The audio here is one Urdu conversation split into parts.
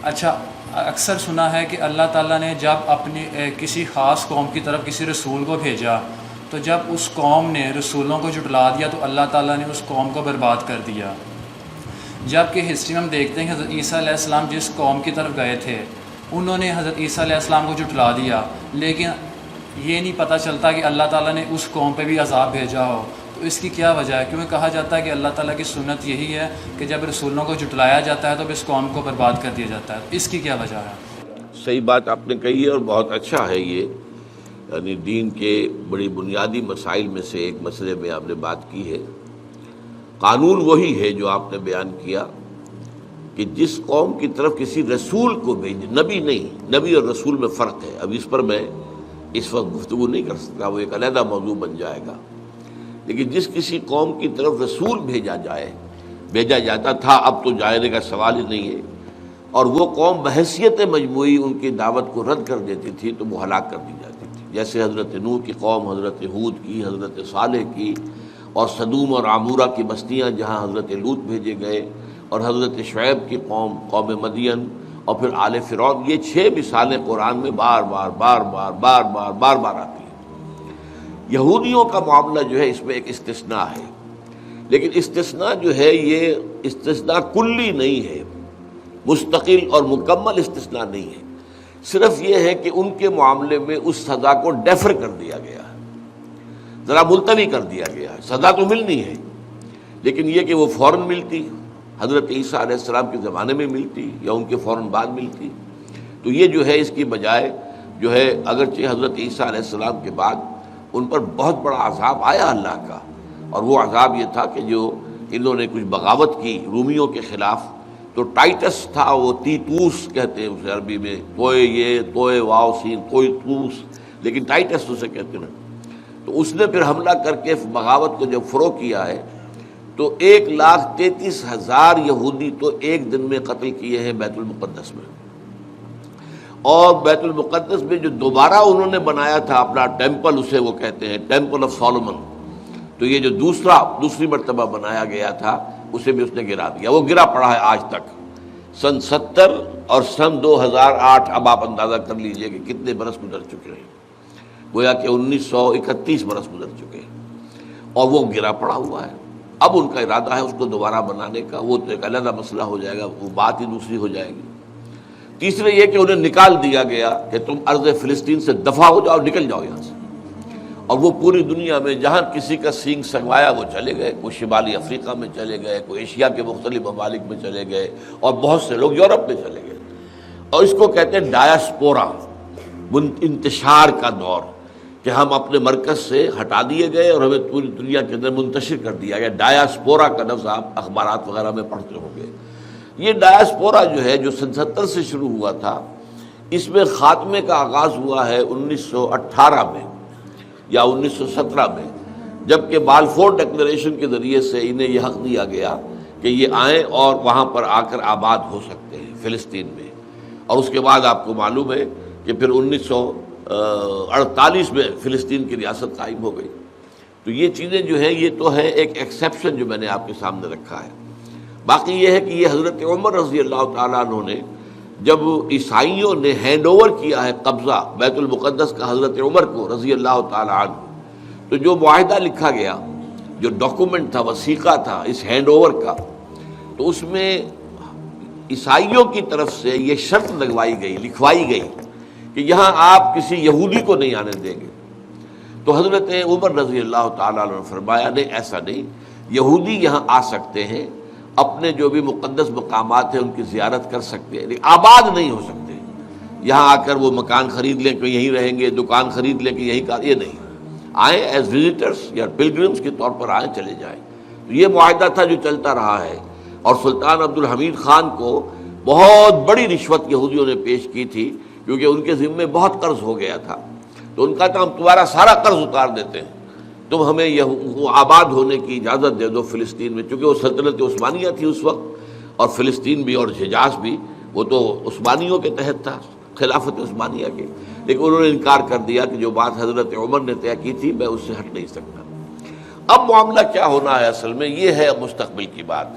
اچھا، اکثر سنا ہے کہ اللہ تعالیٰ نے جب اپنی کسی خاص قوم کی طرف کسی رسول کو بھیجا تو جب اس قوم نے رسولوں کو جھٹلا دیا تو اللہ تعالیٰ نے اس قوم کو برباد کر دیا، جبکہ ہسٹری میں ہم دیکھتے ہیں کہ حضرت عیسیٰ علیہ السلام جس قوم کی طرف گئے تھے انہوں نے حضرت عیسیٰ علیہ السلام کو جھٹلا دیا، لیکن یہ نہیں پتہ چلتا کہ اللہ تعالیٰ نے اس قوم پہ بھی عذاب بھیجا ہو۔ تو اس کی کیا وجہ ہے؟ کیونکہ کہا جاتا ہے کہ اللہ تعالیٰ کی سنت یہی ہے کہ جب رسولوں کو جھٹلایا جاتا ہے تو اس قوم کو برباد کر دیا جاتا ہے، اس کی کیا وجہ ہے؟ صحیح بات آپ نے کہی ہے اور بہت اچھا ہے یہ، یعنی دین کے بڑی بنیادی مسائل میں سے ایک مسئلے میں آپ نے بات کی ہے۔ قانون وہی ہے جو آپ نے بیان کیا کہ جس قوم کی طرف کسی رسول کو بھیج، نبی نہیں، نبی اور رسول میں فرق ہے، اب اس پر میں اس وقت گفتگو نہیں کر سکتا، وہ ایک علیحدہ موضوع بن جائے گا، لیکن جس کسی قوم کی طرف رسول بھیجا جاتا تھا، اب تو جانے کا سوال ہی نہیں ہے، اور وہ قوم بحیثیت مجموعی ان کی دعوت کو رد کر دیتی تھی تو وہ ہلاک کر دی جاتی تھی، جیسے حضرت نوح کی قوم، حضرت ہود کی، حضرت صالح کی، اور سدوم اور عامورہ کی بستیاں جہاں حضرت لوط بھیجے گئے، اور حضرت شعیب کی قوم مدین، اور پھر آل فرعون۔ یہ 6 مثالیں قرآن میں بار بار آتی ہیں۔ یہودیوں کا معاملہ جو ہے اس میں ایک استثناء ہے، لیکن استثناء جو ہے یہ استثناء کلی نہیں ہے، مستقل اور مکمل استثناء نہیں ہے، صرف یہ ہے کہ ان کے معاملے میں اس سزا کو ڈیفر کر دیا گیا ہے، ذرا ملتوی کر دیا گیا ہے۔ سزا تو ملنی ہے لیکن یہ کہ وہ فوراً ملتی، حضرت عیسیٰ علیہ السلام کے زمانے میں ملتی یا ان کے فوراً بعد ملتی، تو یہ جو ہے اس کی بجائے جو ہے اگرچہ حضرت عیسیٰ علیہ السلام کے بعد ان پر بہت بڑا عذاب آیا اللہ کا، اور وہ عذاب یہ تھا کہ جو انہوں نے کچھ بغاوت کی رومیوں کے خلاف، تو ٹائٹس تھا، وہ تیتوس کہتے ہیں اسے عربی میں، توئے واو سین کوئی توس، لیکن ٹائٹس اسے کہتے ہیں۔ تو اس نے پھر حملہ کر کے بغاوت کو جب فروغ کیا ہے تو 1,33,000 یہودی تو ایک دن میں قتل کیے ہیں بیت المقدس میں، اور بیت المقدس میں جو دوبارہ انہوں نے بنایا تھا اپنا ٹیمپل، اسے وہ کہتے ہیں ٹیمپل آف سولومن، تو یہ جو دوسری مرتبہ بنایا گیا تھا اسے بھی اس نے گرا دیا، وہ گرا پڑا ہے آج تک۔ سن 70 اور سن 2008، اب آپ اندازہ کر لیجئے کہ کتنے برس گزر چکے ہیں، گویا کہ 1931 برس گزر چکے ہیں، اور وہ گرا پڑا ہوا ہے۔ اب ان کا ارادہ ہے اس کو دوبارہ بنانے کا، وہ تو ایک علیحدہ مسئلہ ہو جائے گا، وہ بات ہی دوسری ہو جائے گی۔ تیسرے یہ کہ انہیں نکال دیا گیا کہ تم ارض فلسطین سے دفع ہو جاؤ، نکل جاؤ یہاں سے، اور وہ پوری دنیا میں جہاں کسی کا سینگ سنگوایا وہ چلے گئے، کوئی شمالی افریقہ میں چلے گئے، کوئی ایشیا کے مختلف ممالک میں چلے گئے، اور بہت سے لوگ یورپ میں چلے گئے، اور اس کو کہتے ہیں ڈایاسپورا، انتشار کا دور، کہ ہم اپنے مرکز سے ہٹا دیے گئے اور ہمیں پوری دنیا کے اندر منتشر کر دیا گیا۔ ڈایاسپورا کا لفظ آپ اخبارات وغیرہ میں پڑھتے ہوں گے۔ یہ ڈایاسپورا جو ہے جو سن 70 سے شروع ہوا تھا، اس میں خاتمے کا آغاز ہوا ہے 1918 میں یا 1917 میں، جبکہ بالفور ڈکلریشن کے ذریعے سے انہیں یہ حق دیا گیا کہ یہ آئیں اور وہاں پر آ کر آباد ہو سکتے ہیں فلسطین میں، اور اس کے بعد آپ کو معلوم ہے کہ پھر 1948 میں فلسطین کی ریاست قائم ہو گئی۔ تو یہ چیزیں جو ہیں یہ تو ہے ایک ایکسیپشن جو میں نے آپ کے سامنے رکھا ہے۔ باقی یہ ہے کہ یہ حضرت عمر رضی اللہ تعالیٰ عنہ نے جب عیسائیوں نے ہینڈ اوور کیا ہے قبضہ بیت المقدس کا حضرت عمر کو رضی اللہ تعالیٰ عنہ، تو جو معاہدہ لکھا گیا، جو ڈاکومنٹ تھا، وثیقہ تھا اس ہینڈ اوور کا، تو اس میں عیسائیوں کی طرف سے یہ شرط لکھوائی گئی کہ یہاں آپ کسی یہودی کو نہیں آنے دیں گے۔ تو حضرت عمر رضی اللہ تعالیٰ عنہ نے فرمایا نہیں، ایسا نہیں، یہودی یہاں آ سکتے ہیں، اپنے جو بھی مقدس مقامات ہیں ان کی زیارت کر سکتے ہیں، لیکن آباد نہیں ہو سکتے، یہاں آ کر وہ مکان خرید لیں کہ یہیں رہیں گے، دکان خرید لیں کہ یہیں کا، یہ نہیں، آئیں ایز وزٹرز یا پلگرمز کے طور پر آئیں، چلے جائیں۔ تو یہ معاہدہ تھا جو چلتا رہا ہے، اور سلطان عبدالحمید خان کو بہت بڑی رشوت یہودیوں نے پیش کی تھی، کیونکہ ان کے ذمے بہت قرض ہو گیا تھا، تو ان کا ہم تمہارا سارا قرض اتار دیتے ہیں، تم ہمیں یہ آباد ہونے کی اجازت دے دو فلسطین میں، چونکہ وہ سلطنت عثمانیہ تھی اس وقت، اور فلسطین بھی اور حجاز بھی وہ تو عثمانیوں کے تحت تھا، خلافت عثمانیہ کے، لیکن انہوں نے انکار کر دیا کہ جو بات حضرت عمر نے طے کی تھی میں اس سے ہٹ نہیں سکتا۔ اب معاملہ کیا ہونا ہے اصل میں، یہ ہے مستقبل کی بات۔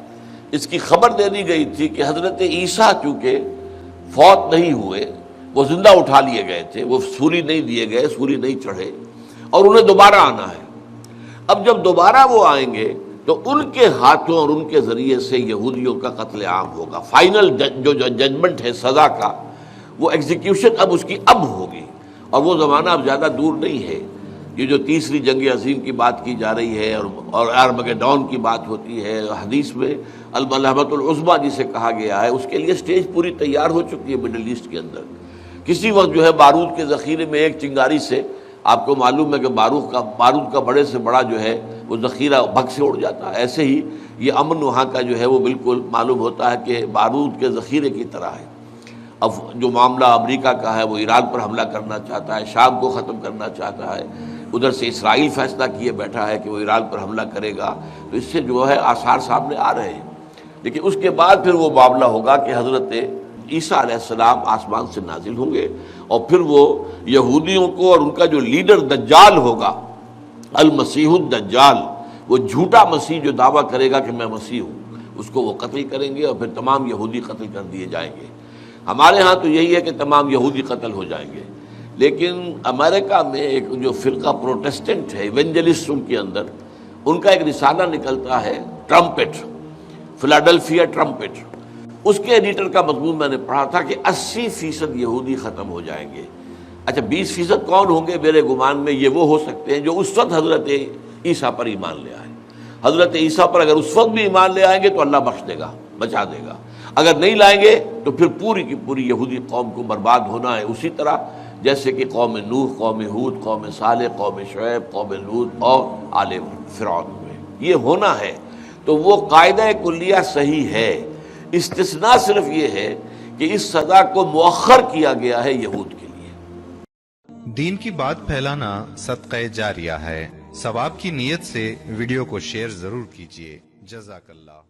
اس کی خبر دے دی گئی تھی کہ حضرت عیسیٰ چونکہ فوت نہیں ہوئے، وہ زندہ اٹھا لیے گئے تھے، وہ سولی نہیں دیے گئے، سولی نہیں چڑھے، اور انہیں دوبارہ آنا ہے۔ اب جب دوبارہ وہ آئیں گے تو ان کے ہاتھوں اور ان کے ذریعے سے یہودیوں کا قتل عام ہوگا۔ فائنل جو ججمنٹ ہے سزا کا، وہ ایگزیکیوشن اب اس کی اب ہوگی، اور وہ زمانہ اب زیادہ دور نہیں ہے۔ یہ جو تیسری جنگ عظیم کی بات کی جا رہی ہے اور ارمگیڈون کی بات ہوتی ہے، حدیث میں الملحمۃ العظمیٰ جسے کہا گیا ہے، اس کے لیے سٹیج پوری تیار ہو چکی ہے مڈل ایسٹ کے اندر۔ کسی وقت جو ہے بارود کے ذخیرے میں ایک چنگاری سے، آپ کو معلوم ہے کہ بارود کا بڑے سے بڑا جو ہے وہ ذخیرہ بھگ سے اڑ جاتا ہے، ایسے ہی یہ امن وہاں کا جو ہے وہ بالکل معلوم ہوتا ہے کہ بارود کے ذخیرے کی طرح ہے۔ اب جو معاملہ امریکہ کا ہے وہ ایران پر حملہ کرنا چاہتا ہے، شام کو ختم کرنا چاہتا ہے، ادھر سے اسرائیل فیصلہ کیے بیٹھا ہے کہ وہ ایران پر حملہ کرے گا، تو اس سے جو ہے آثار سامنے آ رہے ہیں۔ لیکن اس کے بعد پھر وہ معاملہ ہوگا کہ حضرت عیسیٰ علیہ السلام آسمان سے نازل ہوں گے، اور پھر وہ یہودیوں کو اور ان کا جو لیڈر دجال ہوگا، المسیح الدجال، وہ جھوٹا مسیح جو دعویٰ کرے گا کہ میں مسیح ہوں، اس کو وہ قتل کریں گے، اور پھر تمام یہودی قتل کر دیے جائیں گے۔ ہمارے ہاں تو یہی ہے کہ تمام یہودی قتل ہو جائیں گے، لیکن امریکہ میں ایک جو فرقہ پروٹیسٹنٹ ہے، ایونجلسٹ، ان کے اندر ان کا ایک رسالہ نکلتا ہے ٹرمپٹ، فلاڈلفیا ٹرمپٹ۔ اس کے ایڈیٹر کا مضمون میں نے پڑھا تھا کہ 80% یہودی ختم ہو جائیں گے۔ اچھا 20% کون ہوں گے؟ میرے گمان میں یہ وہ ہو سکتے ہیں جو اس وقت حضرت عیسیٰ پر ایمان لے آئے۔ حضرت عیسیٰ پر اگر اس وقت بھی ایمان لے آئیں گے تو اللہ بخش دے گا، بچا دے گا۔ اگر نہیں لائیں گے تو پھر پوری کی پوری یہودی قوم کو برباد ہونا ہے، اسی طرح جیسے کہ قوم نوح، قوم ہود، قوم صالح، قوم شعیب، قوم لوط اور آل فرعون میں یہ ہونا ہے۔ تو وہ قاعدہ کلیہ صحیح ہے، استثناء صرف یہ ہے کہ اس سزا کو مؤخر کیا گیا ہے یہود کے لیے۔ دین کی بات پھیلانا صدقہ جاریہ ہے، ثواب کی نیت سے ویڈیو کو شیئر ضرور کیجیے۔ جزاک اللہ۔